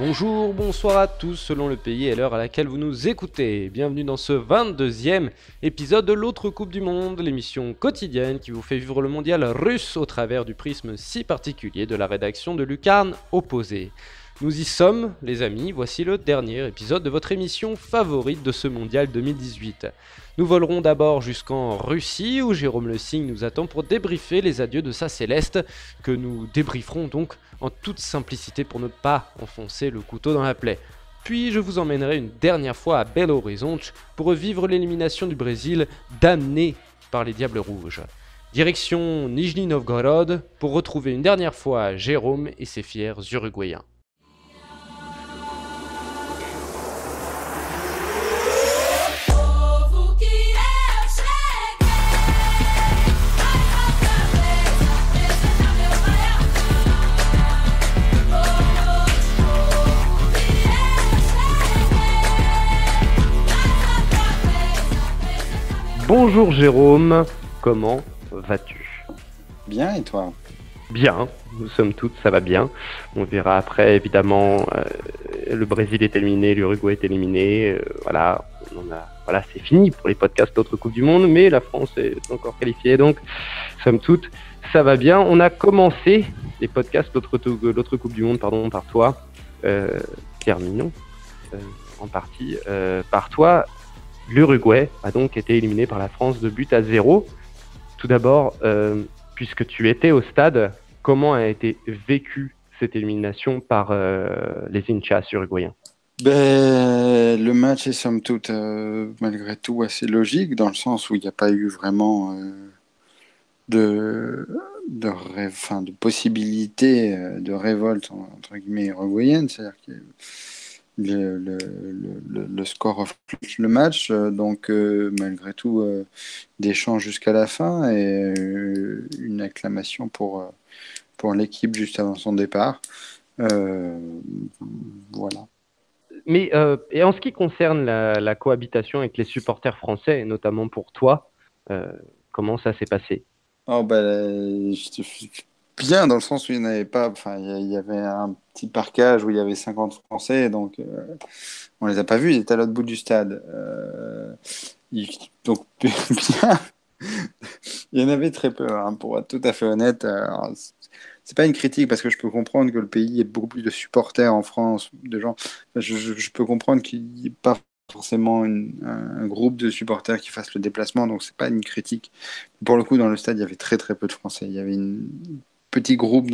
Bonjour, bonsoir à tous, selon le pays et l'heure à laquelle vous nous écoutez. Bienvenue dans ce 22e épisode de l'autre Coupe du Monde, l'émission quotidienne qui vous fait vivre le mondial russe au travers du prisme si particulier de la rédaction de Lucarne Opposée. Nous y sommes, les amis, voici le dernier épisode de votre émission favorite de ce mondial 2018. Nous volerons d'abord jusqu'en Russie où Jérôme Le Signe nous attend pour débriefer les adieux de sa Céleste, que nous débrieferons donc en toute simplicité pour ne pas enfoncer le couteau dans la plaie. Puis je vous emmènerai une dernière fois à Belo Horizonte pour revivre l'élimination du Brésil damné par les Diables Rouges. Direction Nijni Novgorod pour retrouver une dernière fois Jérôme et ses fiers Uruguayens. Bonjour Jérôme, comment vas-tu ? Bien, et toi ? Bien, nous sommes toutes, ça va bien. On verra après, évidemment, le Brésil est éliminé, l'Uruguay est éliminé. Voilà, c'est fini pour les podcasts d'autres Coupes du Monde, mais la France est encore qualifiée, donc somme toute, ça va bien. On a commencé les podcasts d'autres Coupes du Monde, par toi, Pierre Mignon, en partie par toi. L'Uruguay a donc été éliminé par la France de 2-0. Tout d'abord, puisque tu étais au stade, comment a été vécue cette élimination par les hinchas uruguayens ? Le match est somme toute malgré tout assez logique, dans le sens où il n'y a pas eu vraiment de possibilité de révolte entre guillemets uruguayenne, c'est-à-dire que le score reflète le match, donc malgré tout des chants jusqu'à la fin et une acclamation pour l'équipe juste avant son départ. Voilà. Mais et en ce qui concerne la cohabitation avec les supporters français, et notamment pour toi, comment ça s'est passé ? Bien, dans le sens où il n'y en avait pas, il y avait un petit parcage où il y avait 50 Français, donc on les a pas vus, ils étaient à l'autre bout du stade. Donc bien, il y en avait très peu, hein, pour être tout à fait honnête. C'est pas une critique parce que je peux comprendre que le pays ait beaucoup plus de supporters en France, de gens. Je peux comprendre qu'il n'y ait pas forcément un groupe de supporters qui fasse le déplacement, donc c'est pas une critique. Pour le coup, dans le stade, il y avait très très peu de Français. Il y avait un petit groupe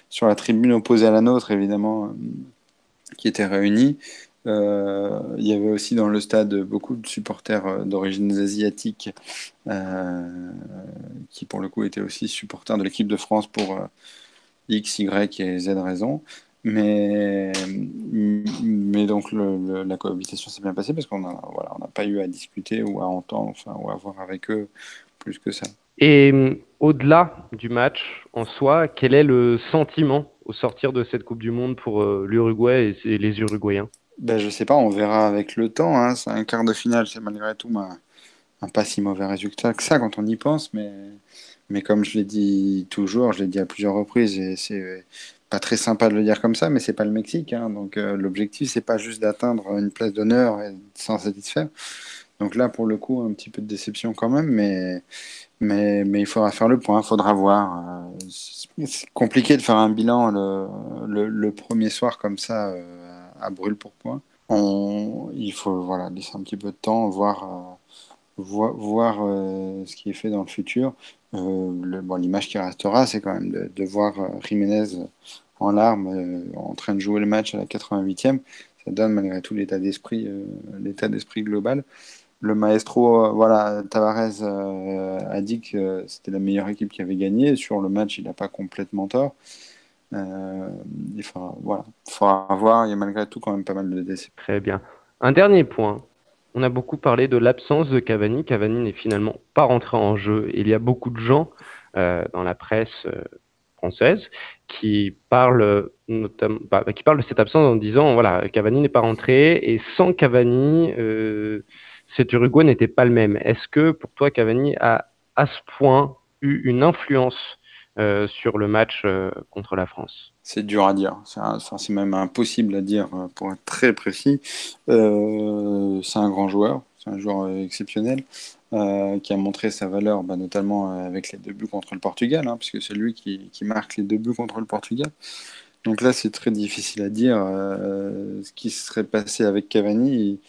sur la tribune opposée à la nôtre, évidemment, qui était réuni. Il y avait aussi dans le stade beaucoup de supporters d'origine asiatique qui pour le coup étaient aussi supporters de l'équipe de France pour X, Y et Z raisons. Mais donc la cohabitation s'est bien passée parce qu'on n'a pas eu à discuter ou à entendre, ou à voir avec eux plus que ça. Et au-delà du match en soi, quel est le sentiment au sortir de cette Coupe du Monde pour l'Uruguay et les Uruguayens ? Je sais pas, on verra avec le temps, hein. C'est un quart de finale, c'est malgré tout un pas si mauvais résultat que ça quand on y pense, mais comme je l'ai dit toujours, je l'ai dit à plusieurs reprises, et c'est pas très sympa de le dire comme ça, mais c'est pas le Mexique, hein. Donc l'objectif, c'est pas juste d'atteindre une place d'honneur et de s'en satisfaire. Donc là, pour le coup, un petit peu de déception quand même, mais il faudra faire le point, il faudra voir. C'est compliqué de faire un bilan le premier soir comme ça, à brûle pour point. Il faut laisser un petit peu de temps, voir ce qui est fait dans le futur. L'image qui restera, c'est quand même de voir Jiménez en larmes, en train de jouer le match à la 88e. Ça donne malgré tout l'état d'esprit global. Le maestro, Tavares a dit que c'était la meilleure équipe qui avait gagné. Sur le match, il n'a pas complètement tort. Il faudra voir. Il y a malgré tout quand même pas mal de déceptions. Très bien. Un dernier point. On a beaucoup parlé de l'absence de Cavani. Cavani n'est finalement pas rentré en jeu. Il y a beaucoup de gens dans la presse française qui parlent de cette absence en disant voilà, Cavani n'est pas rentré et sans Cavani, cet Uruguay n'était pas le même. Est-ce que pour toi, Cavani a à ce point eu une influence sur le match contre la France? C'est dur à dire. C'est même impossible à dire pour être très précis. C'est un grand joueur, c'est un joueur exceptionnel qui a montré sa valeur, notamment avec les 2 buts contre le Portugal, hein, puisque c'est lui qui marque les 2 buts contre le Portugal. Donc là, c'est très difficile à dire ce qui serait passé avec Cavani.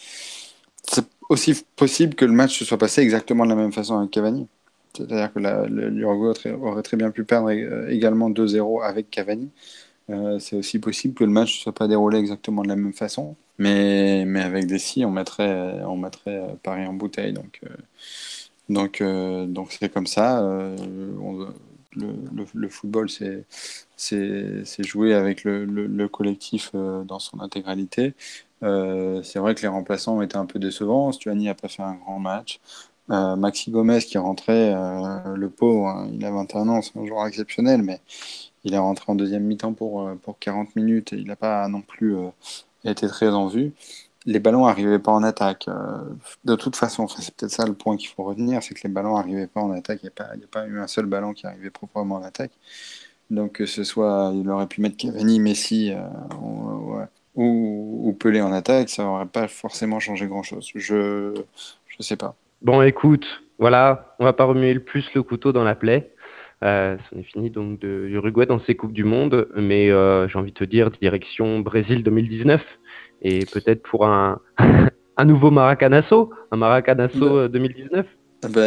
C'est aussi possible que le match se soit passé exactement de la même façon avec Cavani. C'est-à-dire que l'Uruguay aurait très bien pu perdre également 2-0 avec Cavani. C'est aussi possible que le match ne soit pas déroulé exactement de la même façon. Mais avec des si, on mettrait Paris en bouteille. Donc c'est comme ça. Le football, c'est jouer avec le collectif dans son intégralité. C'est vrai que les remplaçants ont été un peu décevants. Stuani n'a pas fait un grand match. Maxi Gomez qui est rentré, le pauvre, hein, il a 21 ans, c'est un joueur exceptionnel, mais il est rentré en deuxième mi-temps pour 40 minutes et il n'a pas non plus été très en vue. Les ballons n'arrivaient pas en attaque. De toute façon, c'est peut-être ça le point qu'il faut retenir, c'est que les ballons n'arrivaient pas en attaque. Il n'y a pas eu un seul ballon qui arrivait proprement en attaque. Donc que ce soit, il aurait pu mettre Cavani, Messi ou Pelé en attaque, ça n'aurait pas forcément changé grand-chose. Je sais pas. Bon, écoute, voilà, on va pas remuer le plus le couteau dans la plaie. C'en est fini donc de l'Uruguay dans ces Coupes du Monde, mais j'ai envie de te dire direction Brésil 2019 et peut-être pour un nouveau Maracanazo, un Maracanazo 2019.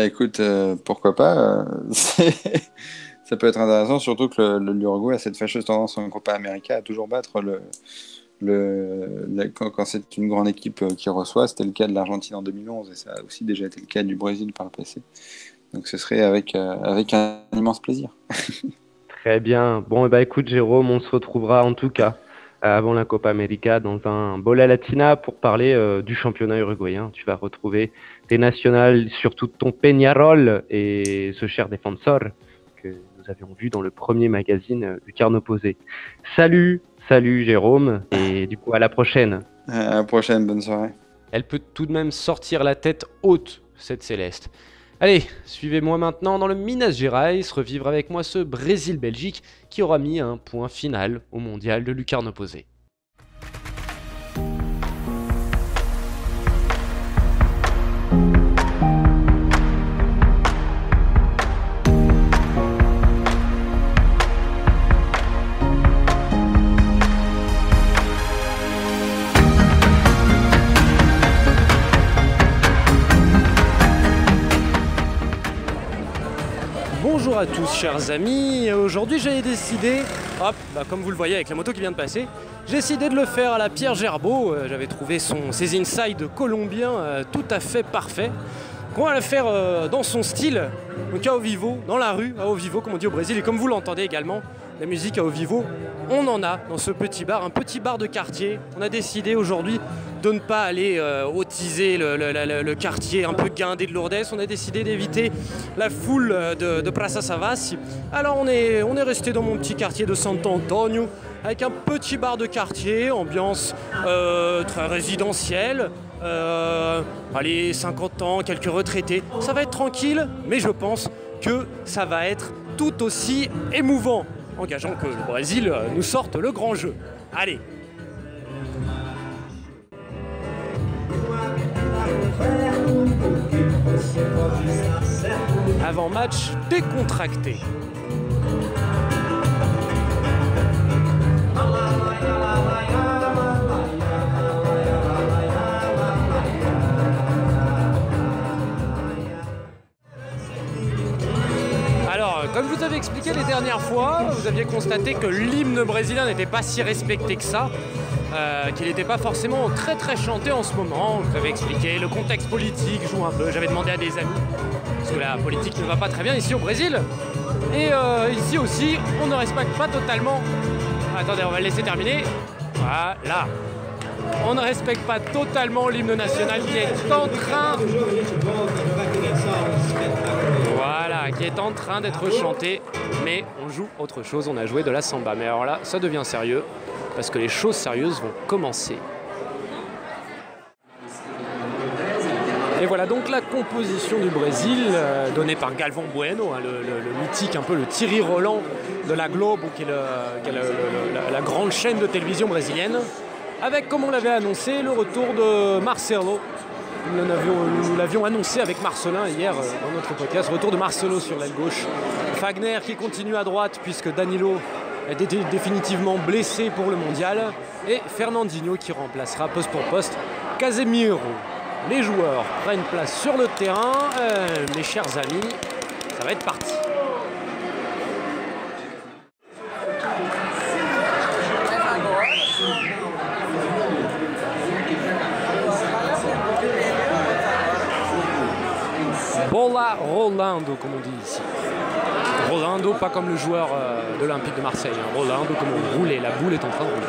Écoute, pourquoi pas ça peut être intéressant, surtout que l'Uruguay a cette fâcheuse tendance en Copa América à toujours battre quand c'est une grande équipe qui reçoit. C'était le cas de l'Argentine en 2011 et ça a aussi déjà été le cas du Brésil par le passé. Donc ce serait avec un immense plaisir. Très bien. Bon, écoute Jérôme, on se retrouvera en tout cas avant la Copa América dans un Bola Latina pour parler du championnat uruguayen. Tu vas retrouver tes nationales, surtout ton Peñarol et ce cher défenseur que nous avions vu dans le premier magazine du Carnoposé. Salut Jérôme, et du coup à la prochaine. À la prochaine, bonne soirée. Elle peut tout de même sortir la tête haute, cette Céleste. Allez, suivez-moi maintenant dans le Minas Gerais, revivre avec moi ce Brésil-Belgique qui aura mis un point final au mondial de lucarne opposée. Bonjour à tous chers amis, aujourd'hui j'ai décidé, comme vous le voyez avec la moto qui vient de passer, j'ai décidé de le faire à la Pierre Gerbeau. J'avais trouvé ses insides colombiens tout à fait parfaits. On va le faire dans son style, donc à au vivo, dans la rue, à au vivo comme on dit au Brésil, et comme vous l'entendez également, la musique à au vivo, on en a dans ce petit bar, un petit bar de quartier. On a décidé aujourd'hui de ne pas aller autiser le quartier un peu guindé de Lourdes. On a décidé d'éviter la foule de Praça Savassi. Alors on est resté dans mon petit quartier de Santo Antonio avec un petit bar de quartier, ambiance très résidentielle. Allez, 50 ans, quelques retraités. Ça va être tranquille, mais je pense que ça va être tout aussi émouvant. Engageons que le Brésil nous sorte le grand jeu. Allez! Avant-match décontracté. Comme je vous avais expliqué les dernières fois, vous aviez constaté que l'hymne brésilien n'était pas si respecté que ça, qu'il n'était pas forcément très très chanté en ce moment. Je vous avais expliqué, le contexte politique joue un peu, j'avais demandé à des amis, parce que la politique ne va pas très bien ici au Brésil. Et ici aussi, on ne respecte pas totalement... Attendez, on va le laisser terminer. Voilà. On ne respecte pas totalement l'hymne national qui est en train... Voilà, qui est en train d'être chanté, mais on joue autre chose, on a joué de la samba. Mais alors là, ça devient sérieux, parce que les choses sérieuses vont commencer. Et voilà donc la composition du Brésil, donnée par Galvão Bueno, hein, le mythique, un peu le Thierry Roland de la Globo, qui est la grande chaîne de télévision brésilienne, avec, comme on l'avait annoncé, le retour de Marcelo. Nous l'avions annoncé avec Marcelin hier dans notre podcast, retour de Marcelo sur l'aile gauche. Fagner qui continue à droite puisque Danilo est définitivement blessé pour le mondial, et Fernandinho qui remplacera poste pour poste Casemiro. Les joueurs prennent place sur le terrain, mes chers amis, ça va être parti. Bola Rolando, comme on dit ici. Rolando, pas comme le joueur de l'Olympique de Marseille. Hein. Rolando, comme on roulait, la boule est en train de rouler.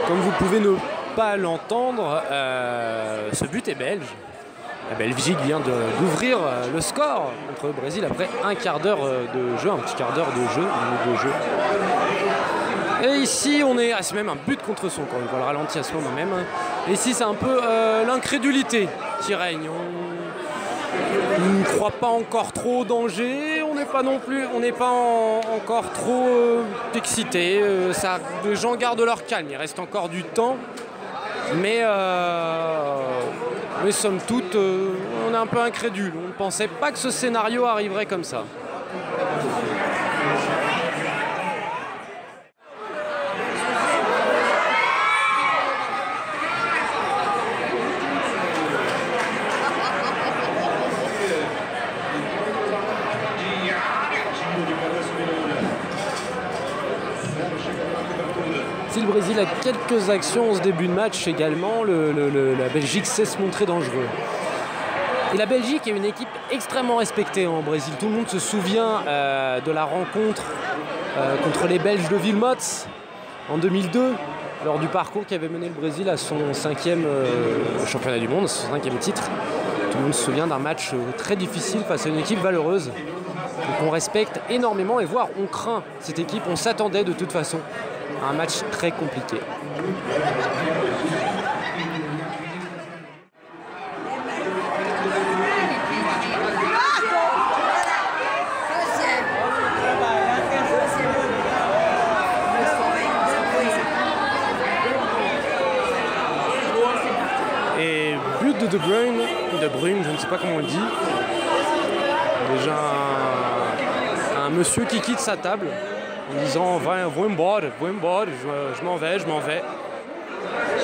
Comme vous pouvez ne pas l'entendre, ce but est belge. La Belgique vient d'ouvrir le score contre le Brésil après un quart d'heure de jeu, un petit quart d'heure de jeu, une minute de jeu. Et ici, on est, c'est même un but contre son camp, on va le ralentir à ce moment même. Et ici, c'est un peu l'incrédulité qui règne. On ne croit pas encore trop au danger, on n'est pas non plus, on n'est pas encore trop excité. Les gens gardent leur calme, il reste encore du temps, mais somme toute, on est un peu incrédule. On ne pensait pas que ce scénario arriverait comme ça. Si le Brésil a quelques actions en ce début de match également, la Belgique sait se montrer dangereux. Et la Belgique est une équipe extrêmement respectée en Brésil. Tout le monde se souvient de la rencontre contre les Belges de Wilmots en 2002, lors du parcours qui avait mené le Brésil à son 5e championnat du monde, son 5e titre. Tout le monde se souvient d'un match très difficile face à une équipe valeureuse. Donc on respecte énormément et voire on craint cette équipe. On s'attendait de toute façon à un match très compliqué. Et but de De Bruyne, je ne sais pas comment on le dit. Déjà un monsieur qui quitte sa table en disant vou embora, je m'en vais.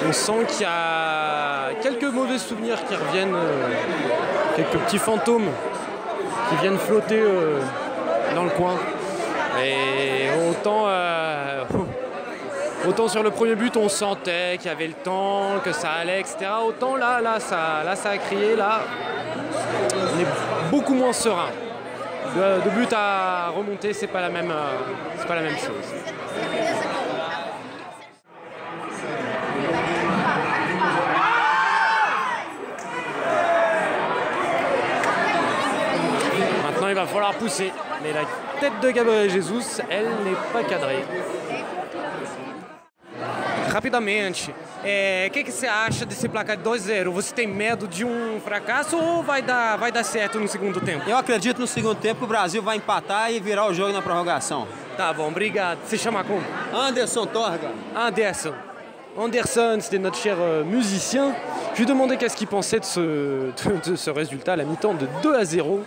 On sent qu'il y a quelques mauvais souvenirs qui reviennent, quelques petits fantômes qui viennent flotter dans le coin. Et autant sur le premier but on sentait qu'il y avait le temps, que ça allait, etc. Autant là ça a crié, là on est beaucoup moins serein. De but à remonter, c'est pas la même chose. Maintenant, il va falloir pousser. Mais la tête de Gabriel Jesus, elle n'est pas cadrée. Rapidamente, que você acha desse placar de 2-0? Você tem medo de fracasso ou vai dar certo no segundo tempo? Eu acredito no segundo tempo o Brasil vai empatar e virar o jogo na prorrogação. Tá bom, obrigado. Você chama como? Anderson Torga. Anderson, c'était notre cher musicien. Je lui ai demandé qu'est-ce qu'il pensait de ce résultat à la mi-temps de 2-0.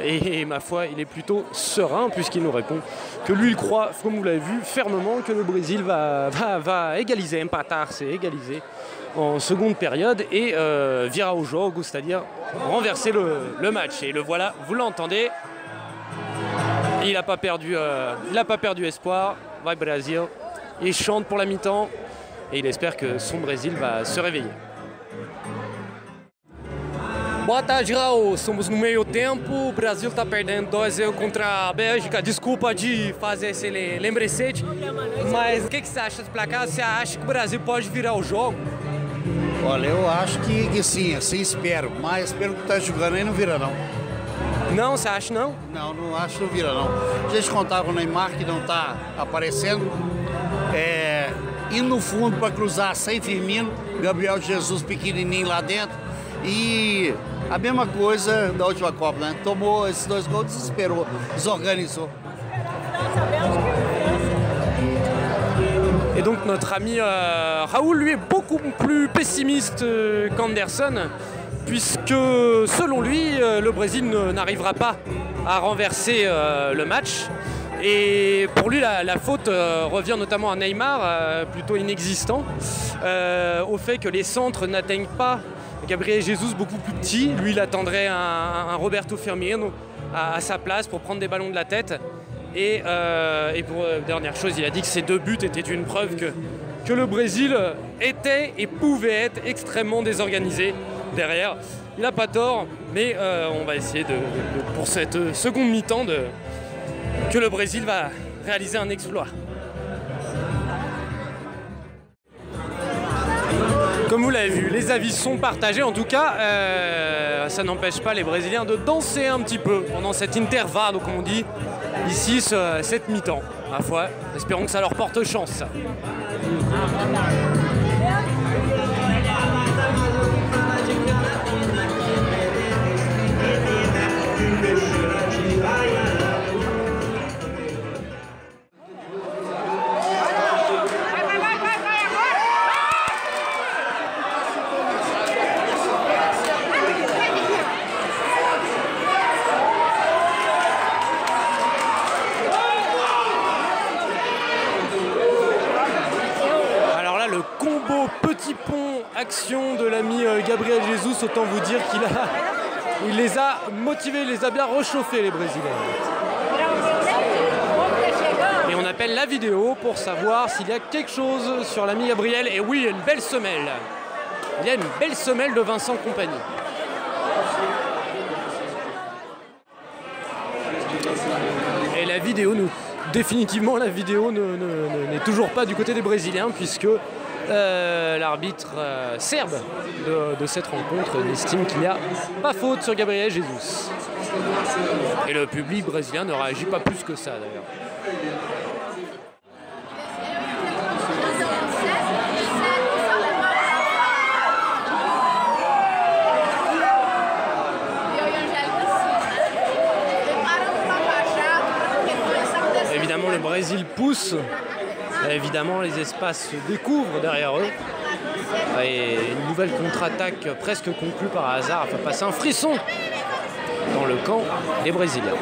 Et ma foi, il est plutôt serein puisqu'il nous répond que lui, il croit, comme vous l'avez vu, fermement que le Brésil va égaliser, empatar, c'est égaliser en seconde période et virar au jogo, c'est-à-dire renverser le match. Et le voilà, vous l'entendez, il n'a pas perdu espoir, vai Brasil, il chante pour la mi-temps et il espère que son Brésil va se réveiller. Boa tarde, Raul. Estamos no meio tempo. O Brasil está perdendo 2-0 contra a Bélgica. Desculpa de fazer esse lembrecete, Mas o que você acha desse placar? Você acha que o Brasil pode virar o jogo? Olha, eu acho que sim, assim espero. Mas pelo que tá jogando aí não vira não. Não, você acha não? Não acho que não vira não. A gente contava com o Neymar que não tá aparecendo. Indo no fundo para cruzar sem Firmino, Gabriel Jesus pequenininho lá dentro. Et a mesma coisa da última Copa, né? Tomou esses 2 gols, desesperou, desorganizou. Et donc notre ami Raoul, lui, est beaucoup plus pessimiste qu'Anderson, puisque selon lui, le Brésil n'arrivera pas à renverser le match. Et pour lui, la faute revient notamment à Neymar, plutôt inexistant, au fait que les centres n'atteignent pas Gabriel Jesus, beaucoup plus petit. Lui, il attendrait un Roberto Firmino à sa place pour prendre des ballons de la tête. Et pour dernière chose, il a dit que ces 2 buts étaient une preuve que le Brésil était et pouvait être extrêmement désorganisé derrière. Il n'a pas tort, mais on va essayer pour cette seconde mi-temps que le Brésil va réaliser un exploit. Comme vous l'avez vu, les avis sont partagés. En tout cas, ça n'empêche pas les Brésiliens de danser un petit peu pendant cet intervalle, comme on dit, ici, cette mi-temps. Ma foi, espérons que ça leur porte chance. Petit pont action de l'ami Gabriel Jesus, autant vous dire qu'il les a motivés, il les a bien réchauffés les Brésiliens. Et on appelle la vidéo pour savoir s'il y a quelque chose sur l'ami Gabriel. Et oui, il y a une belle semelle. Il y a une belle semelle de Vincent Kompany. Et la vidéo, définitivement la vidéo n'est toujours pas du côté des Brésiliens, puisque l'arbitre serbe de cette rencontre estime qu'il n'y a pas faute sur Gabriel Jesus. Et le public brésilien ne réagit pas plus que ça d'ailleurs. Évidemment, le Brésil pousse. Évidemment, les espaces se découvrent derrière eux. Et une nouvelle contre-attaque presque conclue par hasard a fait passer un frisson dans le camp des Brésiliens.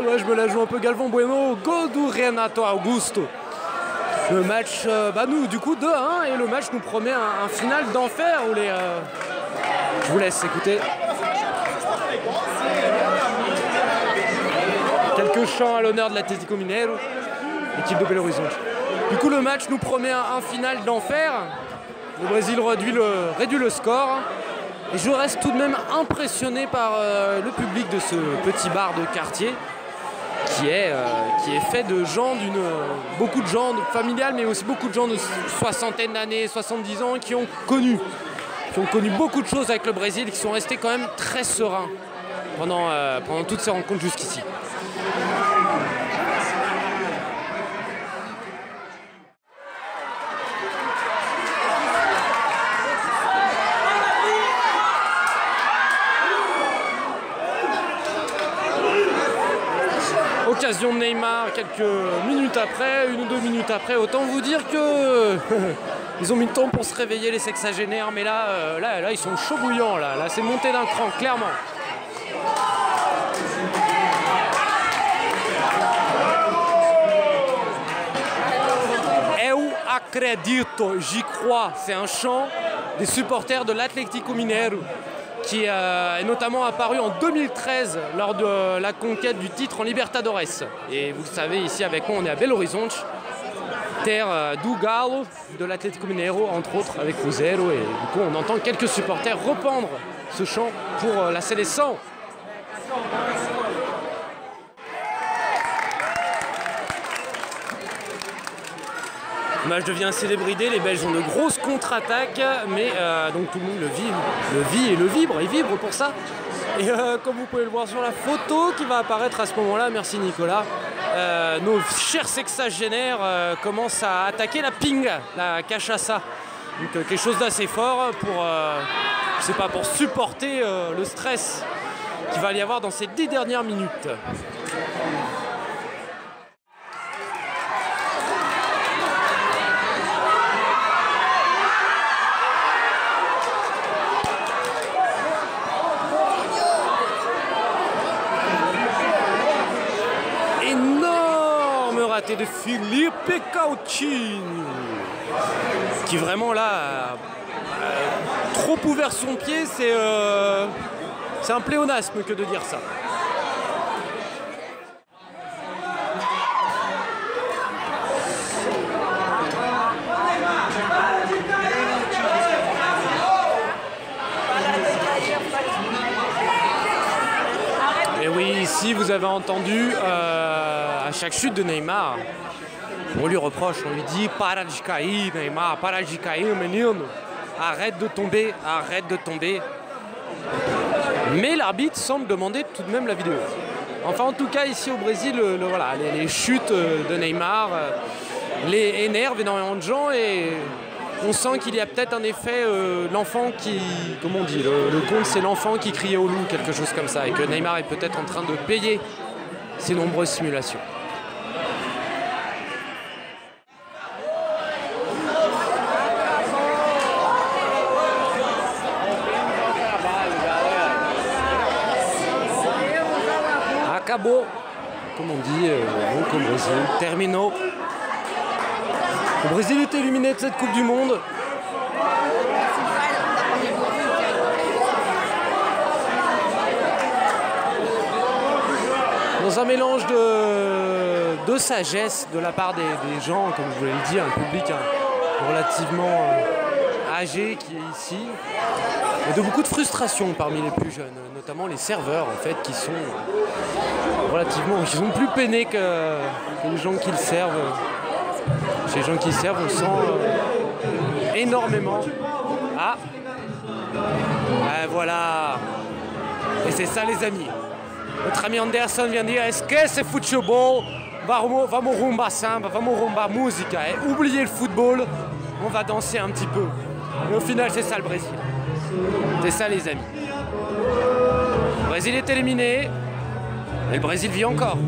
Ouais, je me la joue un peu Galvão Bueno, goal du Renato Augusto. Le match, nous, du coup 2-1, et le match nous promet un final d'enfer où les... Je vous laisse écouter. Quelques chants à l'honneur de l'Atlético Mineiro, équipe de Belo Horizonte. Du coup, le match nous promet un final d'enfer. Le Brésil réduit le score. Et je reste tout de même impressionné par le public de ce petit bar de quartier qui est fait de gens beaucoup de gens familiales, mais aussi beaucoup de gens de soixantaine d'années, 70 ans qui ont connu beaucoup de choses avec le Brésil et qui sont restés quand même très sereins pendant toutes ces rencontres jusqu'ici. occasion de Neymar quelques minutes après, 1 ou 2 minutes après. Autant vous dire que ils ont mis le temps pour se réveiller les sexagénaires, mais là ils sont chauds bouillants, là c'est monté d'un cran, clairement. Eu acredito, j'y crois, c'est un chant des supporters de l'Atlético Mineiro qui est notamment apparu en 2013 lors de la conquête du titre en Libertadores. Et vous le savez, ici avec moi, on est à Belo Horizonte, terre do Galo, de l'Atlético Mineiro, entre autres, avec Cruzeiro. Et du coup, on entend quelques supporters reprendre ce chant pour la sélection. Le match devient assez débridé, les Belges ont de grosses contre-attaques, mais donc tout le monde le vibre, il vibre pour ça. Et comme vous pouvez le voir sur la photo qui va apparaître à ce moment-là, merci Nicolas, nos chers sexagénaires commencent à attaquer la pinga, la cachaça. Donc quelque chose d'assez fort pour, je sais pas, pour supporter le stress qu'il va y avoir dans ces 10 dernières minutes. De Felipe Coutinho qui vraiment là trop ouvert son pied, c'est un pléonasme que de dire ça. Et oui, ici vous avez entendu à chaque chute de Neymar, on lui reproche, on lui dit « Para de cair, Neymar, para de cair, menino, arrête de tomber, arrête de tomber ». Mais l'arbitre semble demander tout de même la vidéo. Enfin, en tout cas, ici au Brésil, voilà, les chutes de Neymar les énervent énormément de gens et on sent qu'il y a peut-être un effet, l'enfant qui, comment on dit, le conte c'est l'enfant qui criait au loup, quelque chose comme ça, et que Neymar est peut-être en train de payer ces nombreuses simulations. Acabou, comme on dit, donc au Brésil, termino. Le Brésil est éliminé de cette Coupe du Monde. Dans un mélange de sagesse de la part des gens, comme je vous l'ai dit, un public relativement âgé qui est ici, et de beaucoup de frustration parmi les plus jeunes, notamment les serveurs en fait, qui sont qui sont plus peinés que les gens qui le servent. Chez les gens qui servent, on sent énormément. Ah, voilà. Et c'est ça les amis. Notre ami Anderson vient de dire est-ce que c'est football? Vamos rumba samba, vamos rumba musica. Et oubliez le football, on va danser un petit peu. Et au final, c'est ça le Brésil. C'est ça les amis. Le Brésil est éliminé. Et le Brésil vit encore.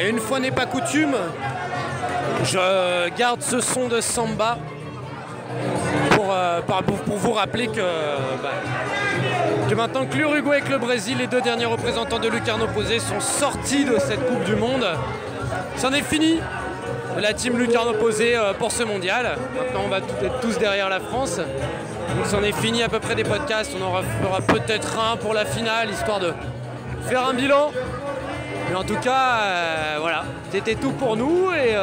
Et une fois n'est pas coutume, je garde ce son de samba pour vous rappeler que maintenant que l'Uruguay et que le Brésil, les deux derniers représentants de Lucarno Posé, sont sortis de cette Coupe du Monde, c'en est fini. La team Lucarno Posé pour ce mondial. Maintenant on va être tous derrière la France. Donc c'en est fini à peu près des podcasts. On en fera peut-être un pour la finale, histoire de faire un bilan. Mais en tout cas, voilà, c'était tout pour nous. Et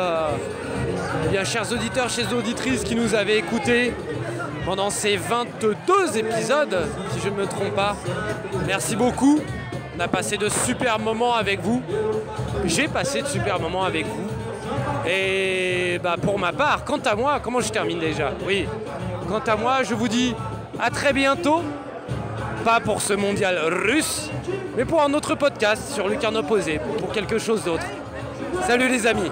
bien, chers auditeurs, chères auditrices qui nous avaient écoutés pendant ces 22 épisodes, si je ne me trompe pas, merci beaucoup. On a passé de super moments avec vous. J'ai passé de super moments avec vous. Et pour ma part, quant à moi, comment je termine déjà? Oui, quant à moi, je vous dis à très bientôt. Pas pour ce mondial russe, mais pour un autre podcast sur Lucarno Posé, pour quelque chose d'autre. Salut les amis!